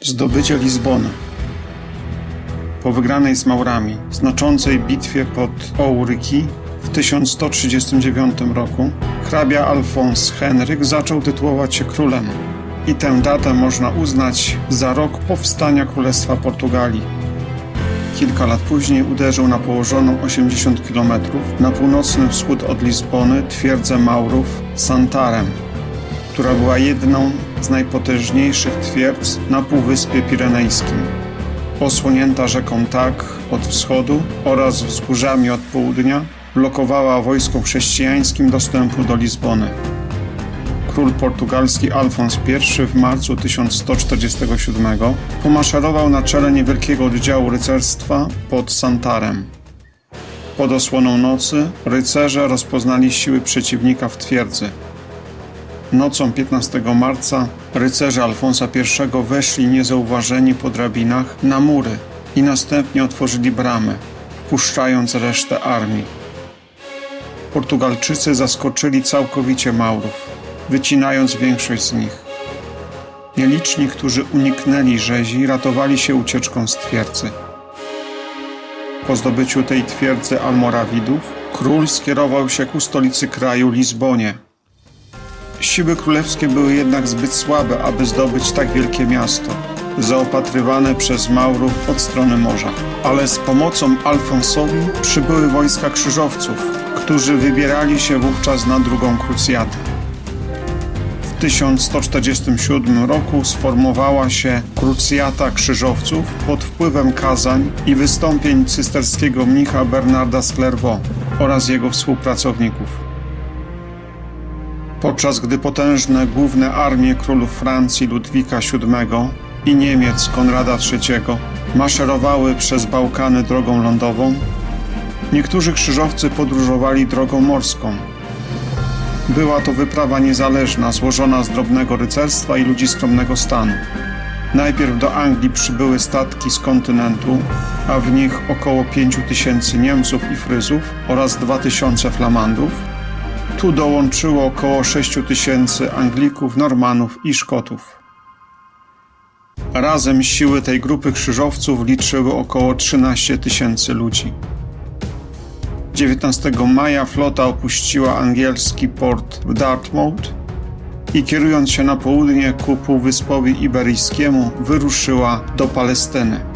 Zdobycie Lizbony. Po wygranej z Maurami znaczącej bitwie pod Ouryki w 1139 roku hrabia Alfons Henryk zaczął tytułować się królem i tę datę można uznać za rok powstania Królestwa Portugalii. Kilka lat później uderzył na położoną 80 km na północny wschód od Lizbony twierdzę Maurów Santarem, która była jedną z najpotężniejszych twierdz na Półwyspie Pirenejskim. Osłonięta rzeką Tak od wschodu oraz wzgórzami od południa, blokowała wojskom chrześcijańskim dostępu do Lizbony. Król portugalski Alfons I w marcu 1147 pomaszerował na czele niewielkiego oddziału rycerstwa pod Santarem. Pod osłoną nocy rycerze rozpoznali siły przeciwnika w twierdzy. Nocą 15 marca rycerze Alfonsa I weszli niezauważeni po drabinach na mury i następnie otworzyli bramy, wpuszczając resztę armii. Portugalczycy zaskoczyli całkowicie Maurów, wycinając większość z nich. Nieliczni, którzy uniknęli rzezi, ratowali się ucieczką z twierdzy. Po zdobyciu tej twierdzy Almorawidów król skierował się ku stolicy kraju Lizbonie. Siły królewskie były jednak zbyt słabe, aby zdobyć tak wielkie miasto, zaopatrywane przez Maurów od strony morza. Ale z pomocą Alfonsowi przybyły wojska krzyżowców, którzy wybierali się wówczas na drugą krucjatę. W 1147 roku sformowała się krucjata krzyżowców pod wpływem kazań i wystąpień cysterskiego mnicha Bernarda z Clairvaux oraz jego współpracowników. Podczas gdy potężne główne armie królów Francji Ludwika VII i Niemiec Konrada III maszerowały przez Bałkany drogą lądową, niektórzy krzyżowcy podróżowali drogą morską. Była to wyprawa niezależna, złożona z drobnego rycerstwa i ludzi skromnego stanu. Najpierw do Anglii przybyły statki z kontynentu, a w nich około 5000 Niemców i Fryzów oraz 2000 Flamandów. Tu dołączyło około 6000 Anglików, Normanów i Szkotów. Razem siły tej grupy krzyżowców liczyły około 13 000 ludzi. 19 maja flota opuściła angielski port w Dartmouth i kierując się na południe ku Półwyspowi Iberyjskiemu wyruszyła do Palestyny.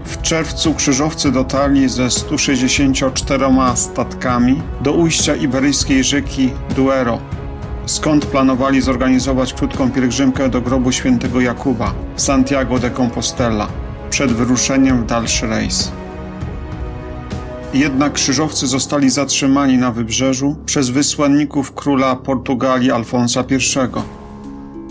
W czerwcu krzyżowcy dotarli ze 164 statkami do ujścia iberyjskiej rzeki Duero, skąd planowali zorganizować krótką pielgrzymkę do grobu świętego Jakuba w Santiago de Compostela przed wyruszeniem w dalszy rejs. Jednak krzyżowcy zostali zatrzymani na wybrzeżu przez wysłanników króla Portugalii Alfonsa I.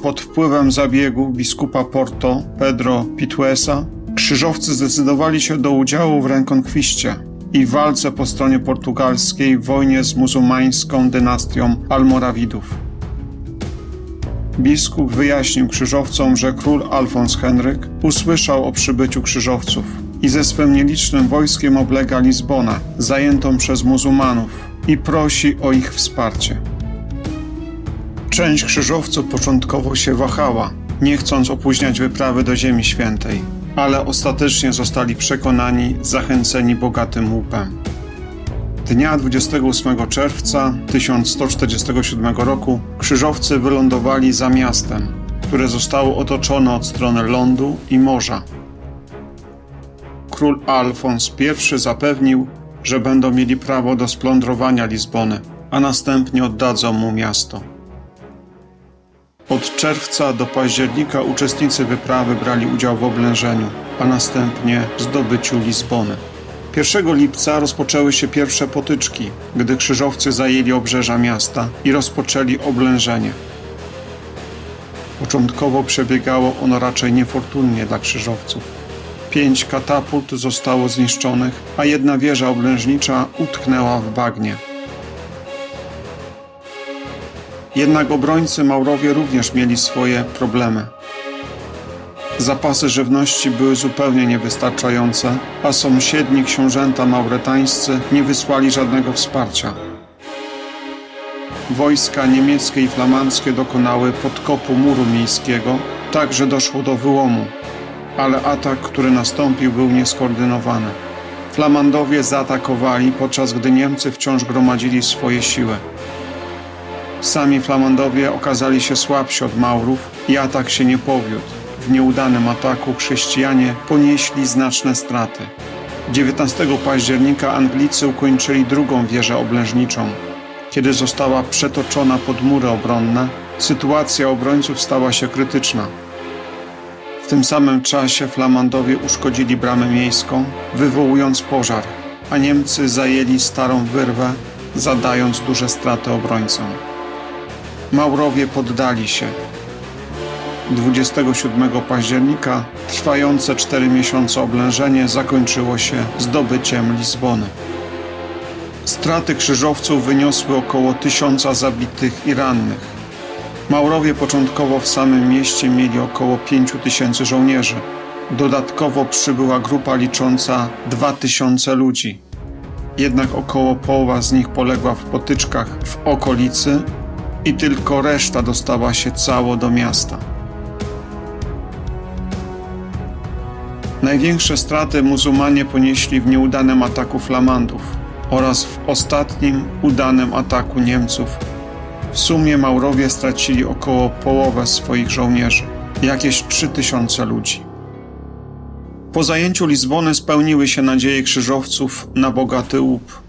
Pod wpływem zabiegów biskupa Porto Pedro Pituesa krzyżowcy zdecydowali się do udziału w rękonkwiście i walce po stronie portugalskiej w wojnie z muzułmańską dynastią Almorawidów. Biskup wyjaśnił krzyżowcom, że król Alfons Henryk usłyszał o przybyciu krzyżowców i ze swym nielicznym wojskiem oblega Lizbonę, zajętą przez muzułmanów, i prosi o ich wsparcie. Część krzyżowców początkowo się wahała, nie chcąc opóźniać wyprawy do Ziemi Świętej, ale ostatecznie zostali przekonani, zachęceni bogatym łupem. Dnia 28 czerwca 1147 roku krzyżowcy wylądowali za miastem, które zostało otoczone od strony lądu i morza. Król Alfons I zapewnił, że będą mieli prawo do splądrowania Lizbony, a następnie oddadzą mu miasto. Od czerwca do października uczestnicy wyprawy brali udział w oblężeniu, a następnie zdobyciu Lizbony. 1 lipca rozpoczęły się pierwsze potyczki, gdy krzyżowcy zajęli obrzeża miasta i rozpoczęli oblężenie. Początkowo przebiegało ono raczej niefortunnie dla krzyżowców. 5 katapult zostało zniszczonych, a jedna wieża oblężnicza utknęła w bagnie. Jednak obrońcy Maurowie również mieli swoje problemy. Zapasy żywności były zupełnie niewystarczające, a sąsiedni książęta mauretańscy nie wysłali żadnego wsparcia. Wojska niemieckie i flamandzkie dokonały podkopu muru miejskiego tak że doszło do wyłomu, ale atak, który nastąpił, był nieskoordynowany. Flamandowie zaatakowali, podczas gdy Niemcy wciąż gromadzili swoje siły. Sami Flamandowie okazali się słabsi od Maurów i atak się nie powiódł. W nieudanym ataku chrześcijanie ponieśli znaczne straty. 19 października Anglicy ukończyli drugą wieżę oblężniczą. Kiedy została przetoczona pod mury obronne, sytuacja obrońców stała się krytyczna. W tym samym czasie Flamandowie uszkodzili bramę miejską, wywołując pożar, a Niemcy zajęli Starą Wyrwę, zadając duże straty obrońcom. Maurowie poddali się. 27 października trwające 4 miesiące oblężenie zakończyło się zdobyciem Lizbony. Straty krzyżowców wyniosły około 1000 zabitych i rannych. Maurowie początkowo w samym mieście mieli około 5000 żołnierzy. Dodatkowo przybyła grupa licząca 2000 ludzi. Jednak około połowa z nich poległa w potyczkach w okolicy i tylko reszta dostała się cało do miasta. Największe straty muzułmanie ponieśli w nieudanym ataku Flamandów oraz w ostatnim udanym ataku Niemców. W sumie Maurowie stracili około połowę swoich żołnierzy, jakieś 3000 ludzi. Po zajęciu Lizbony spełniły się nadzieje krzyżowców na bogaty łup.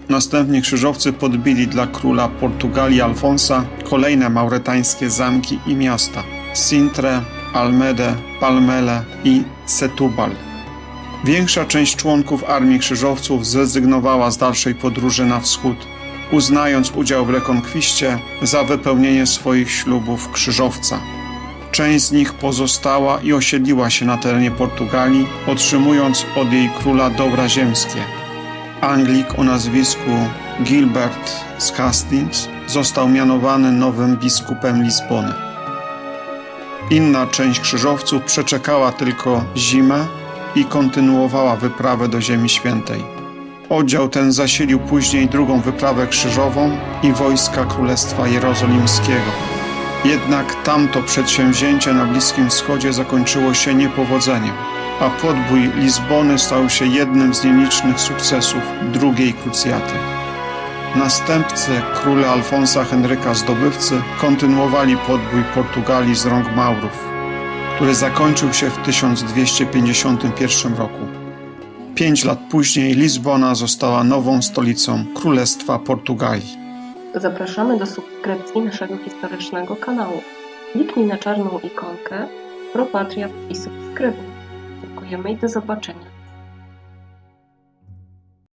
Następnie krzyżowcy podbili dla króla Portugalii Alfonsa kolejne mauretańskie zamki i miasta: Sintre, Almedę, Palmele i Setúbal. Większa część członków armii krzyżowców zrezygnowała z dalszej podróży na wschód, uznając udział w rekonkwiście za wypełnienie swoich ślubów krzyżowca. Część z nich pozostała i osiedliła się na terenie Portugalii, otrzymując od jej króla dobra ziemskie. Anglik o nazwisku Gilbert z Hastings został mianowany nowym biskupem Lizbony. Inna część krzyżowców przeczekała tylko zimę i kontynuowała wyprawę do Ziemi Świętej. Oddział ten zasilił później drugą wyprawę krzyżową i wojska Królestwa Jerozolimskiego. Jednak tamto przedsięwzięcie na Bliskim Wschodzie zakończyło się niepowodzeniem, a podbój Lizbony stał się jednym z nielicznych sukcesów drugiej krucjaty. Następcy króla Alfonsa Henryka Zdobywcy kontynuowali podbój Portugalii z rąk Maurów, który zakończył się w 1251 roku. 5 lat później Lizbona została nową stolicą Królestwa Portugalii. Zapraszamy do subskrypcji naszego historycznego kanału. Kliknij na czarną ikonkę Pro Patriat i subskrybuj. Dziękujemy i do zobaczenia.